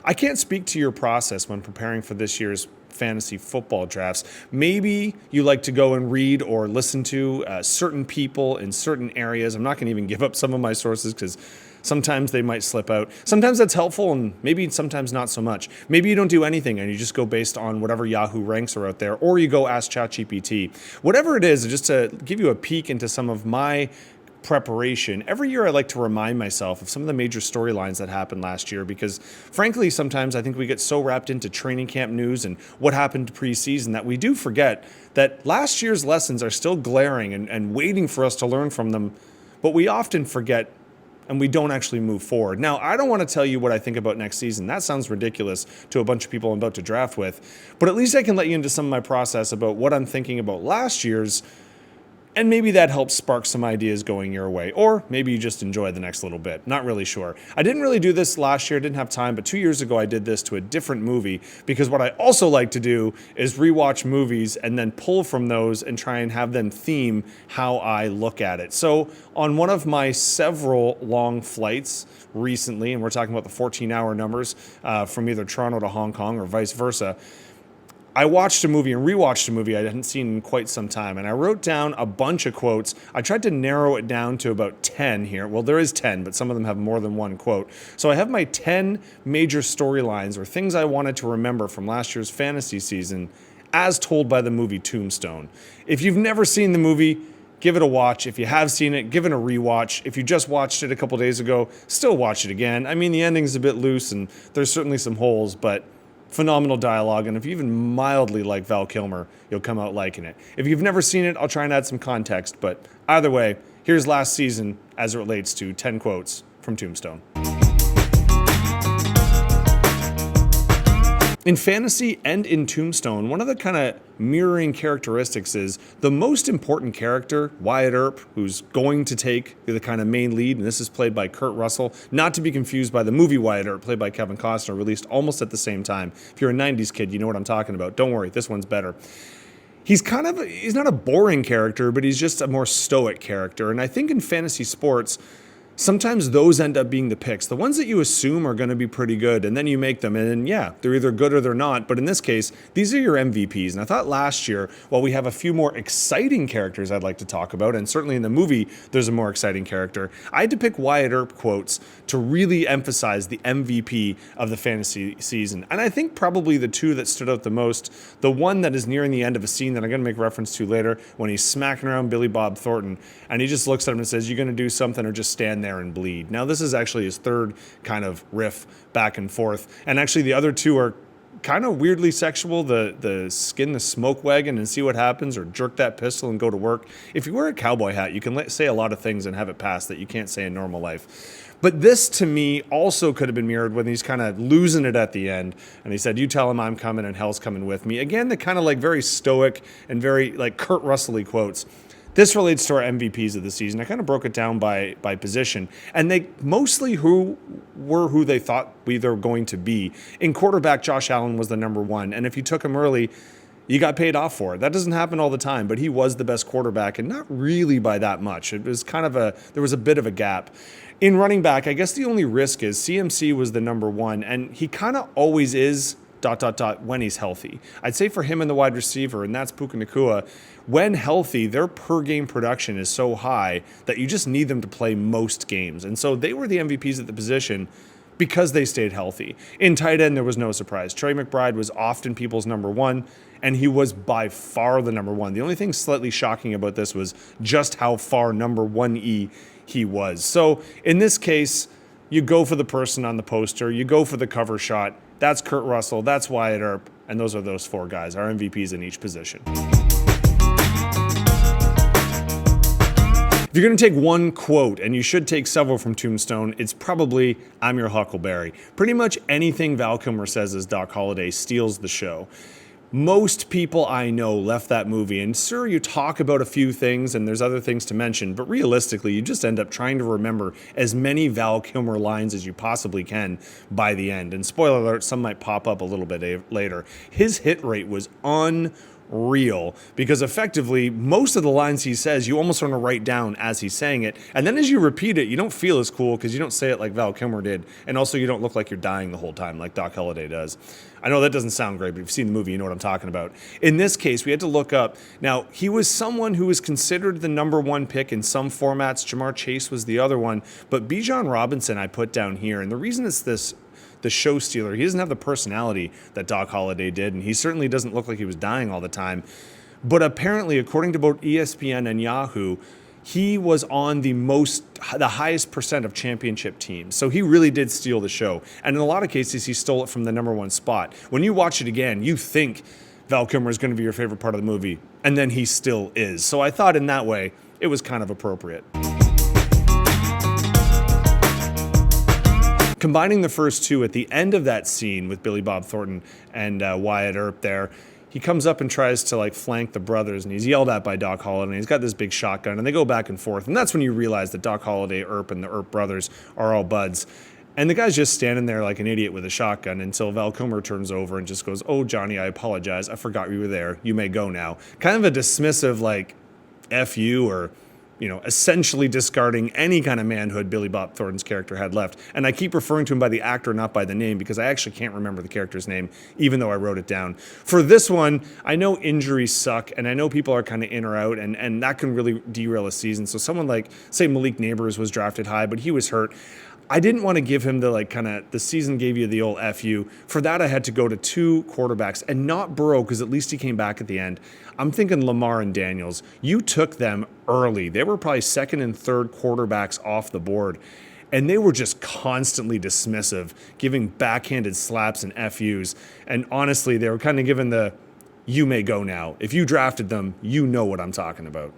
I can't speak to your process when preparing for this year's fantasy football drafts. Maybe you like to go and read or listen to certain people in certain areas. I'm not going to even give up some of my sources because sometimes they might slip out. Sometimes that's helpful and maybe sometimes not so much. Maybe you don't do anything and you just go based on whatever Yahoo ranks are out there, or you go ask ChatGPT. Whatever it is, just to give you a peek into some of my preparation. Every year I like to remind myself of some of the major storylines that happened last year because frankly, sometimes I think we get so wrapped into training camp news and what happened preseason that we do forget that last year's lessons are still glaring and waiting for us to learn from them, but we often forget and we don't actually move forward. Now, I don't want to tell you what I think about next season. That sounds ridiculous to a bunch of people I'm about to draft with, but at least I can let you into some of my process about what I'm thinking about last year's. And maybe that helps spark some ideas going your way. Or maybe you just enjoy the next little bit. Not really sure. I didn't really do this last year. I didn't have time. But 2 years ago, I did this to a different movie. Because what I also like to do is rewatch movies and then pull from those and try and have them theme how I look at it. So on one of my several long flights recently, and we're talking about the 14-hour numbers from either Toronto to Hong Kong or vice versa, I watched a movie and rewatched a movie I hadn't seen in quite some time, and I wrote down a bunch of quotes. I tried to narrow it down to about 10 here. Well, there is 10, but some of them have more than one quote. So I have my 10 major storylines or things I wanted to remember from last year's fantasy season as told by the movie Tombstone. If you've never seen the movie, give it a watch. If you have seen it, give it a rewatch. If you just watched it a couple days ago, still watch it again. I mean, the ending's a bit loose and there's certainly some holes, but phenomenal dialogue, and if you even mildly like Val Kilmer, you'll come out liking it. If you've never seen it, I'll try and add some context, but either way, here's last season as it relates to 10 quotes from Tombstone. In fantasy and in Tombstone, one of the kind of mirroring characteristics is the most important character, Wyatt Earp, who's going to take the kind of main lead, and this is played by Kurt Russell, not to be confused by the movie Wyatt Earp, played by Kevin Costner, released almost at the same time. If you're a 90s kid, you know what I'm talking about. Don't worry, this one's better. He's not a boring character, but he's just a more stoic character, and I think in fantasy sports, sometimes those end up being the picks, the ones that you assume are going to be pretty good, and then you make them, and then, yeah, they're either good or they're not. But in this case, these are your MVPs. And I thought last year, while we have a few more exciting characters I'd like to talk about, and certainly in the movie there's a more exciting character, I had to pick Wyatt Earp quotes to really emphasize the MVP of the fantasy season. And I think probably the two that stood out the most, the one that is nearing the end of a scene that I'm going to make reference to later, when he's smacking around Billy Bob Thornton, and he just looks at him and says, "You going to do something or just stand there and bleed?" Now, this is actually his third kind of riff back and forth. And actually, the other two are kind of weirdly sexual. The skin the smoke wagon and see what happens, or jerk that pistol and go to work. If you wear a cowboy hat, you can say a lot of things and have it pass that you can't say in normal life. But this, to me, also could have been mirrored when he's kind of losing it at the end. And he said, "You tell him I'm coming and hell's coming with me." Again, the kind of like very stoic and very like Kurt Russell-y quotes. This relates to our MVPs of the season. I kind of broke it down by position, and they mostly who they thought they were going to be. In quarterback, Josh Allen was the number one, and if you took him early, you got paid off for it. That doesn't happen all the time, but he was the best quarterback, and not really by that much. It was there was a bit of a gap. In running back, I guess the only risk is CMC was the number one, and he kind of always is ... when he's healthy. I'd say for him and the wide receiver, and that's Puka Nacua, when healthy, their per game production is so high that you just need them to play most games. And so they were the MVPs at the position because they stayed healthy. In tight end, there was no surprise. Trey McBride was often people's number one, and he was by far the number one. The only thing slightly shocking about this was just how far number 1E he was. So in this case, you go for the person on the poster, you go for the cover shot. That's Kurt Russell, that's Wyatt Earp, and those are those four guys, our MVPs in each position. If you're going to take one quote, and you should take several from Tombstone, it's probably "I'm your Huckleberry." Pretty much anything Val Kilmer says as Doc Holliday steals the show. Most people I know left that movie, and sure, you talk about a few things and there's other things to mention, but realistically, you just end up trying to remember as many Val Kilmer lines as you possibly can by the end. And spoiler alert, some might pop up a little bit later. His hit rate was unreal. real, because effectively most of the lines he says you almost want to write down as he's saying it, and then as you repeat it you don't feel as cool because you don't say it like Val Kilmer did, and also you don't look like you're dying the whole time like Doc Holliday does. I know that doesn't sound great, but if you've seen the movie you know what I'm talking about. In this case we had to look up. Now he was someone who was considered the number one pick in some formats. Jamar Chase was the other one, but Bijan Robinson I put down here, and the reason it's the show stealer. He doesn't have the personality that Doc Holliday did, and he certainly doesn't look like he was dying all the time. But apparently, according to both ESPN and Yahoo, he was on the highest percent of championship teams. So he really did steal the show. And in a lot of cases, he stole it from the number one spot. When you watch it again, you think Val Kilmer is going to be your favorite part of the movie, and then he still is. So I thought in that way, it was kind of appropriate. Combining the first two, at the end of that scene with Billy Bob Thornton and Wyatt Earp there, he comes up and tries to like flank the brothers, and he's yelled at by Doc Holliday, and he's got this big shotgun, and they go back and forth, and that's when you realize that Doc Holliday, Earp, and the Earp brothers are all buds. And the guy's just standing there like an idiot with a shotgun until Val Kilmer turns over and just goes, "Oh, Johnny, I apologize. I forgot you were there. You may go now." Kind of a dismissive like F you, or essentially discarding any kind of manhood Billy Bob Thornton's character had left. And I keep referring to him by the actor, not by the name, because I actually can't remember the character's name, even though I wrote it down. For this one, I know injuries suck, and I know people are kind of in or out, and that can really derail a season. So someone like, say, Malik Neighbors was drafted high, but he was hurt. I didn't want to give him the season gave you the old FU. For that, I had to go to two quarterbacks, and not Burrow, because at least he came back at the end. I'm thinking Lamar and Daniels. You took them early. They were probably second and third quarterbacks off the board, and they were just constantly dismissive, giving backhanded slaps and FUs. And honestly, they were kind of given the, "You may go now." If you drafted them, you know what I'm talking about.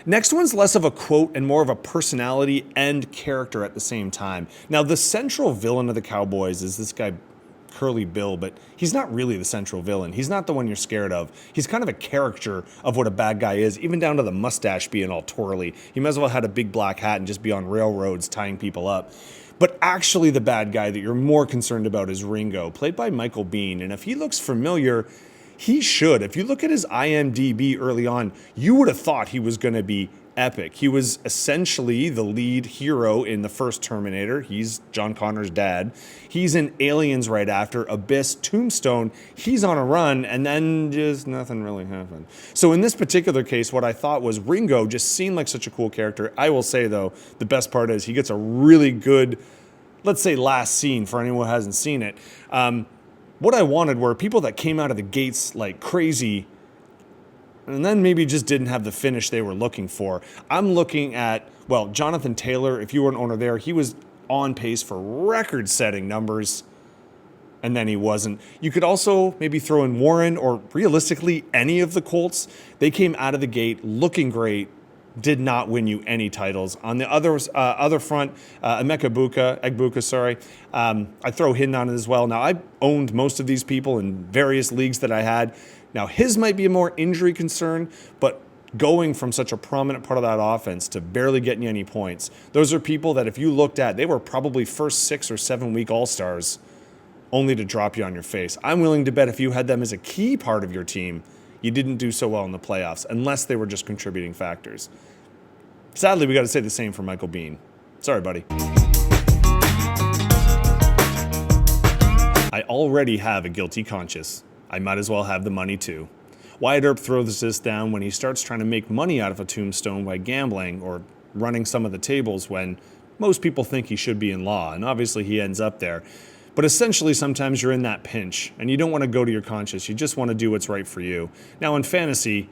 Next one's less of a quote and more of a personality and character at the same time. Now, the central villain of the Cowboys is this guy, Curly Bill, but he's not really the central villain. He's not the one you're scared of. He's kind of a caricature of what a bad guy is, even down to the mustache being all twirly. He might as well have had a big black hat and just be on railroads tying people up. But actually the bad guy that you're more concerned about is Ringo, played by Michael Biehn. And if he looks familiar, he should. If you look at his IMDb early on, you would have thought he was going to be epic. He was essentially the lead hero in the first Terminator. He's John Connor's dad. He's in Aliens right after, Abyss, Tombstone. He's on a run, and then just nothing really happened. So in this particular case, what I thought was Ringo just seemed like such a cool character. I will say, though, the best part is he gets a really good, let's say, last scene for anyone who hasn't seen it. What I wanted were people that came out of the gates like crazy and then maybe just didn't have the finish they were looking for. I'm looking at, Jonathan Taylor, if you were an owner there, he was on pace for record-setting numbers, and then he wasn't. You could also maybe throw in Warren, or realistically any of the Colts. They came out of the gate looking great, did not win you any titles. On the other front, Emeka Egbuka, I throw him on it as well. Now, I owned most of these people in various leagues that I had. Now, his might be a more injury concern, but going from such a prominent part of that offense to barely getting you any points, those are people that if you looked at, they were probably first 6 or 7 week All-Stars, only to drop you on your face. I'm willing to bet if you had them as a key part of your team, you didn't do so well in the playoffs, unless they were just contributing factors. Sadly, we got to say the same for Michael Biehn. Sorry, buddy. I already have a guilty conscience. I might as well have the money too. Wyatt Earp throws this down when he starts trying to make money out of a tombstone by gambling or running some of the tables when most people think he should be in law, and obviously he ends up there. But essentially, sometimes you're in that pinch, and you don't want to go to your conscience. You just want to do what's right for you. Now, in fantasy,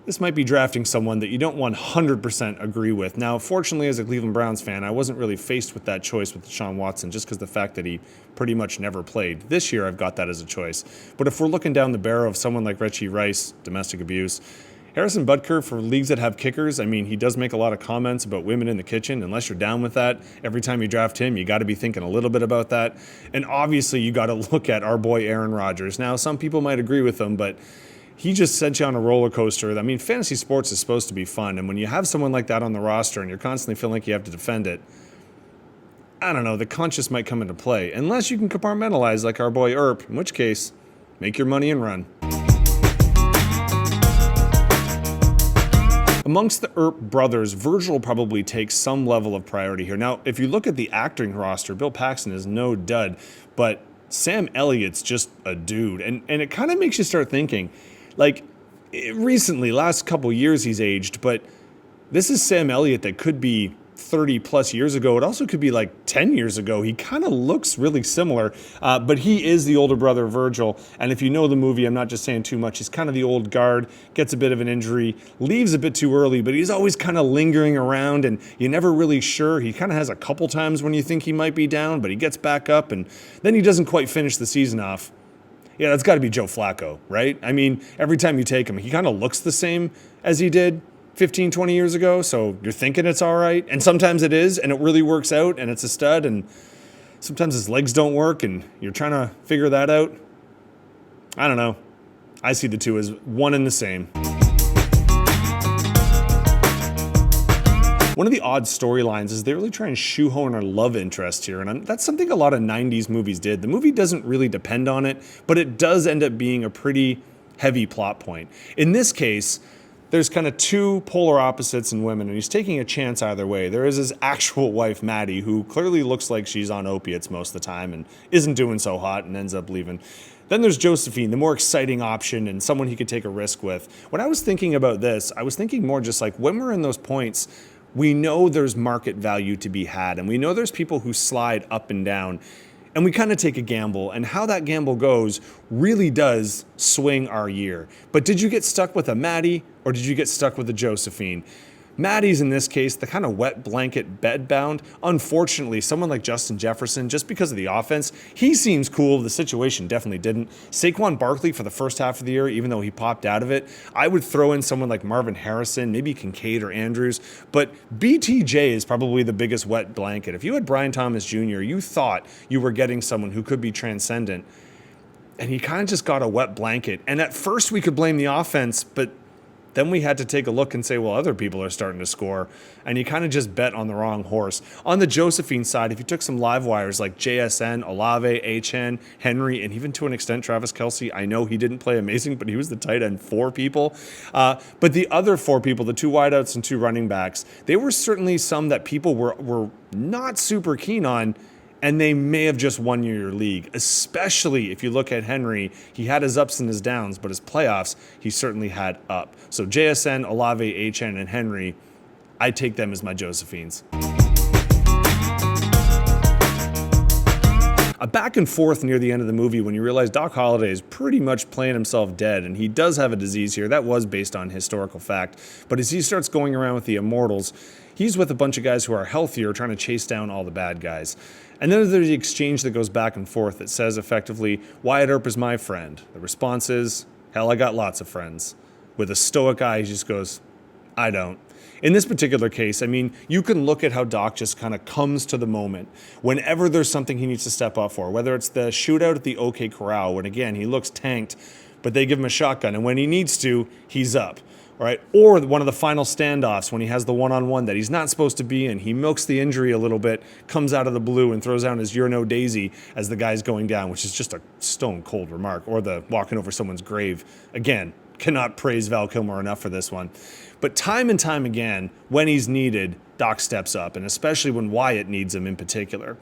this might be drafting someone that you don't 100% agree with. Now, fortunately, as a Cleveland Browns fan, I wasn't really faced with that choice with Deshaun Watson, just because the fact that he pretty much never played. This year, I've got that as a choice. But if we're looking down the barrel of someone like Richie Rice, domestic abuse, Harrison Butker, for leagues that have kickers, I mean, he does make a lot of comments about women in the kitchen. Unless you're down with that, every time you draft him, you got to be thinking a little bit about that. And obviously, you got to look at our boy Aaron Rodgers. Now, some people might agree with him, but he just sent you on a roller coaster. I mean, fantasy sports is supposed to be fun. And when you have someone like that on the roster and you're constantly feeling like you have to defend it, I don't know, the conscious might come into play, unless you can compartmentalize like our boy Earp, in which case, make your money and run. Amongst the Earp brothers, Virgil probably takes some level of priority here. Now, if you look at the acting roster, Bill Paxton is no dud, but Sam Elliott's just a dude. And it kind of makes you start thinking, like, recently, last couple years he's aged, but this is Sam Elliott that could be 30 plus years ago. It also could be like 10 years ago. He kind of looks really similar, but he is the older brother of Virgil. And if you know the movie, I'm not just saying too much. He's kind of the old guard, gets a bit of an injury, leaves a bit too early, but he's always kind of lingering around and you're never really sure. He kind of has a couple times when you think he might be down, but he gets back up and then he doesn't quite finish the season off. Yeah, that's got to be Joe Flacco, right? I mean, every time you take him, he kind of looks the same as he did 15, 20 years ago, so you're thinking it's all right. And sometimes it is, and it really works out, and it's a stud, and sometimes his legs don't work, and you're trying to figure that out. I don't know. I see the two as one and the same. One of the odd storylines is they really try and shoehorn a love interest here, and that's something a lot of 90s movies did. The movie doesn't really depend on it, but it does end up being a pretty heavy plot point. In this case, there's kind of two polar opposites in women, and he's taking a chance either way. There is his actual wife, Maddie, who clearly looks like she's on opiates most of the time and isn't doing so hot and ends up leaving. Then there's Josephine, the more exciting option and someone he could take a risk with. When I was thinking about this, I was thinking more just like when we're in those points, we know there's market value to be had, and we know there's people who slide up and down. And we kind of take a gamble, and how that gamble goes really does swing our year. But did you get stuck with a Maddie, or did you get stuck with a Josephine? Maddie's, in this case, the kind of wet blanket bedbound. Unfortunately, someone like Justin Jefferson, just because of the offense, he seems cool. The situation definitely didn't. Saquon Barkley for the first half of the year, even though he popped out of it. I would throw in someone like Marvin Harrison, maybe Kincaid or Andrews. But BTJ is probably the biggest wet blanket. If you had Brian Thomas Jr., you thought you were getting someone who could be transcendent. And he kind of just got a wet blanket. And at first we could blame the offense, but then we had to take a look and say, well, other people are starting to score. And you kind of just bet on the wrong horse. On the Josephine side, if you took some live wires like JSN, Olave, HN, Henry, and even to an extent Travis Kelce, I know he didn't play amazing, but he was the tight end for people. But the other four people, the two wideouts and two running backs, they were certainly some that people were not super keen on. And they may have just won your league, especially if you look at Henry. He had his ups and his downs, but his playoffs, he certainly had up. So JSN, Olave, HN, and Henry, I take them as my Josephines. A back and forth near the end of the movie when you realize Doc Holliday is pretty much playing himself dead, and he does have a disease here. That was based on historical fact. But as he starts going around with the Immortals, he's with a bunch of guys who are healthier trying to chase down all the bad guys. And then there's the exchange that goes back and forth that says effectively, Wyatt Earp is my friend. The response is, hell, I got lots of friends. With a stoic eye, he just goes, I don't. In this particular case, I mean, you can look at how Doc just kind of comes to the moment. Whenever there's something he needs to step up for, whether it's the shootout at the OK Corral, when again, he looks tanked, but they give him a shotgun, and when he needs to, he's up. Right? Or one of the final standoffs when he has the one-on-one that he's not supposed to be in. He milks the injury a little bit, comes out of the blue and throws down his "You're no Daisy" as the guy's going down, which is just a stone-cold remark. Or the walking over someone's grave. Again, cannot praise Val Kilmer enough for this one. But time and time again, when he's needed, Doc steps up, and especially when Wyatt needs him in particular.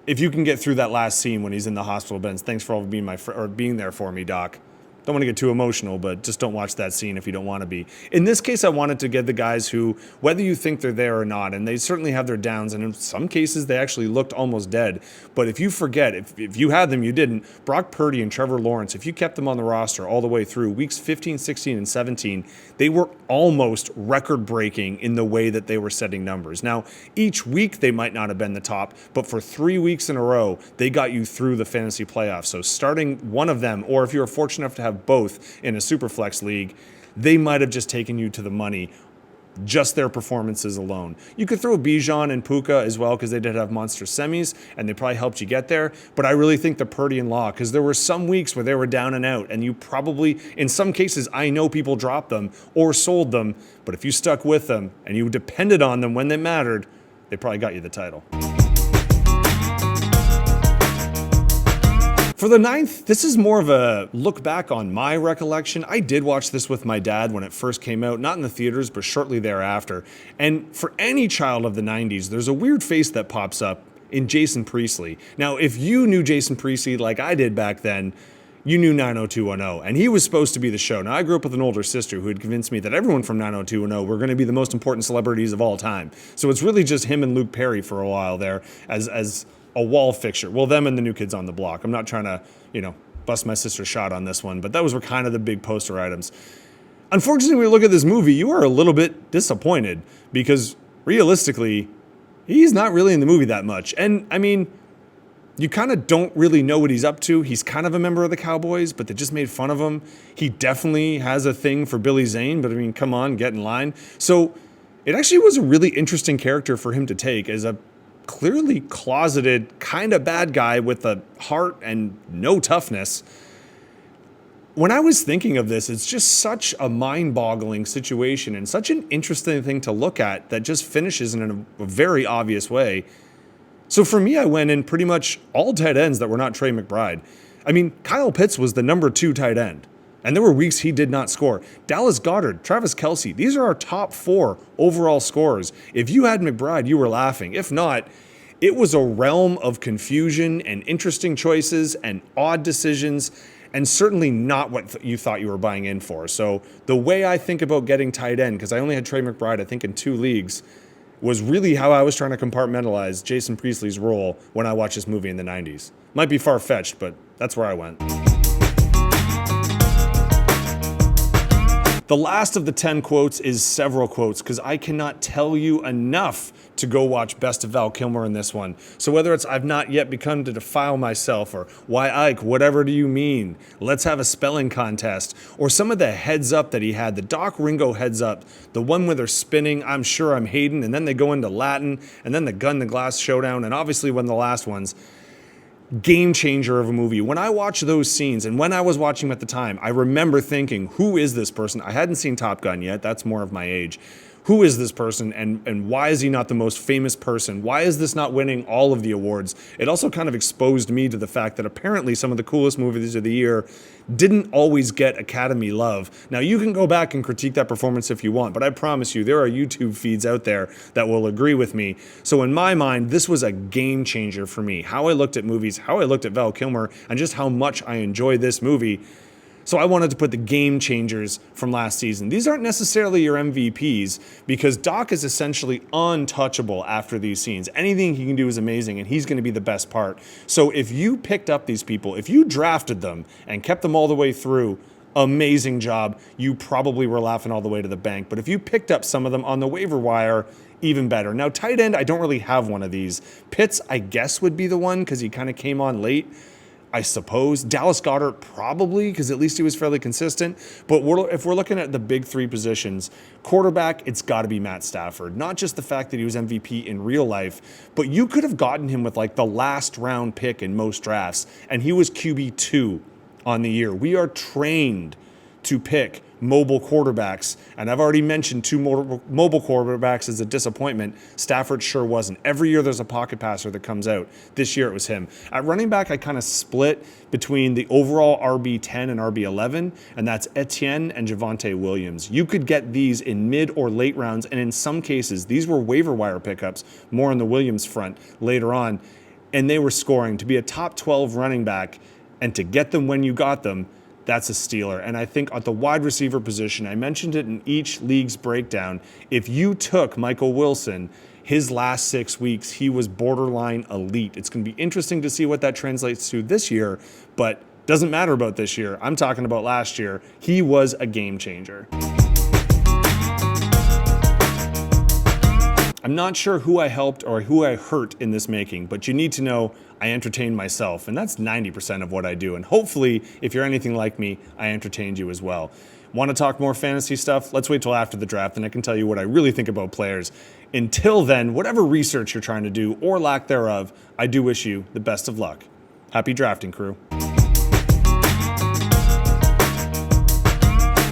If you can get through that last scene when he's in the hospital beds, thanks for all being being there for me, Doc. Don't want to get too emotional, but just don't watch that scene if you don't want to be. In this case, I wanted to get the guys who, whether you think they're there or not, and they certainly have their downs, and in some cases they actually looked almost dead. But if you forget, if you had them, you didn't, Brock Purdy and Trevor Lawrence, if you kept them on the roster all the way through weeks 15, 16, and 17, they were almost record-breaking in the way that they were setting numbers. Now, each week they might not have been the top, but for 3 weeks in a row, they got you through the fantasy playoffs. So starting one of them, or if you were fortunate enough to have both in a Superflex league, they might have just taken you to the money, just their performances alone. You could throw Bijan and Puka as well because they did have monster semis and they probably helped you get there. But I really think the Purdy and Law, because there were some weeks where they were down and out, and you probably, in some cases, I know people dropped them or sold them, but if you stuck with them and you depended on them when they mattered, they probably got you the title. For the ninth, this is more of a look back on my recollection. I did watch this with my dad when it first came out, not in the theaters, but shortly thereafter. And for any child of the 90s, there's a weird face that pops up in Jason Priestley. Now, if you knew Jason Priestley like I did back then, you knew 90210, and he was supposed to be the show. Now, I grew up with an older sister who had convinced me that everyone from 90210 were going to be the most important celebrities of all time. So it's really just him and Luke Perry for a while there as a wall fixture. Well, them and the New Kids on the Block. I'm not trying to, bust my sister's shot on this one, but those were kind of the big poster items. Unfortunately, when you look at this movie, you are a little bit disappointed because realistically, he's not really in the movie that much. And I mean, you kind of don't really know what he's up to. He's kind of a member of the Cowboys, but they just made fun of him. He definitely has a thing for Billy Zane, but I mean, come on, get in line. So it actually was a really interesting character for him to take as a clearly closeted, kind of bad guy with a heart and no toughness. When I was thinking of this, it's just such a mind-boggling situation and such an interesting thing to look at that just finishes in a very obvious way. So for me, I went in pretty much all tight ends that were not Trey McBride. I mean, Kyle Pitts was the number 2 tight end, and there were weeks he did not score. Dallas Goedert, Travis Kelce, these are our top 4 overall scorers. If you had McBride, you were laughing. If not, it was a realm of confusion and interesting choices and odd decisions, and certainly not what you thought you were buying in for. So the way I think about getting tight end, because I only had Trey McBride, I think, in 2 leagues, was really how I was trying to compartmentalize Jason Priestley's role when I watched this movie in the 90s. Might be far-fetched, but that's where I went. The last of the 10 quotes is several quotes because I cannot tell you enough to go watch Best of Val Kilmer in this one. So whether it's I've not yet begun to defile myself or why Ike, whatever do you mean? Let's have a spelling contest. Or some of the heads up that he had, the Doc Ringo heads up, the one where they're spinning, I'm sure I'm Hayden, and then they go into Latin, and then the gun the glass showdown, and obviously one of the last ones. Game changer of a movie. When I watch those scenes, and when I was watching them at the time, I remember thinking, who is this person? I hadn't seen Top Gun yet. That's more of my age. Who is this person, and why is he not the most famous person? Why is this not winning all of the awards? It also kind of exposed me to the fact that apparently some of the coolest movies of the year didn't always get Academy love. Now, you can go back and critique that performance if you want, but I promise you, there are YouTube feeds out there that will agree with me. So in my mind, this was a game changer for me. How I looked at movies, how I looked at Val Kilmer, and just how much I enjoyed this movie. So I wanted to put the game changers from last season. These aren't necessarily your MVPs because Doc is essentially untouchable after these scenes. Anything he can do is amazing, and he's going to be the best part. So if you picked up these people, if you drafted them and kept them all the way through, amazing job. You probably were laughing all the way to the bank. But if you picked up some of them on the waiver wire, even better. Now, tight end, I don't really have one of these. Pitts, I guess, would be the one because he kind of came on late. I suppose. Dallas Goedert probably, because at least he was fairly consistent. But if we're looking at the big 3 positions, quarterback, it's got to be Matt Stafford. Not just the fact that he was MVP in real life, but you could have gotten him with like the last round pick in most drafts, and he was QB2 on the year. We are trained to pick mobile quarterbacks, and I've already mentioned 2 mobile quarterbacks as a disappointment. Stafford sure wasn't. Every year there's a pocket passer that comes out. This year it was him. At running back, I kind of split between the overall RB10 and RB11, and that's Etienne and Javonte Williams. You could get these in mid or late rounds, and in some cases, these were waiver wire pickups, more on the Williams front later on, and they were scoring. To be a top 12 running back and to get them when you got them, that's a stealer. And I think at the wide receiver position, I mentioned it in each league's breakdown, if you took Michael Wilson, his last 6 weeks, he was borderline elite. It's going to be interesting to see what that translates to this year, but doesn't matter about this year. I'm talking about last year. He was a game changer. I'm not sure who I helped or who I hurt in this making, but you need to know I entertain myself, and that's 90% of what I do. And hopefully, if you're anything like me, I entertained you as well. Want to talk more fantasy stuff? Let's wait till after the draft, and I can tell you what I really think about players. Until then, whatever research you're trying to do, or lack thereof, I do wish you the best of luck. Happy drafting, crew.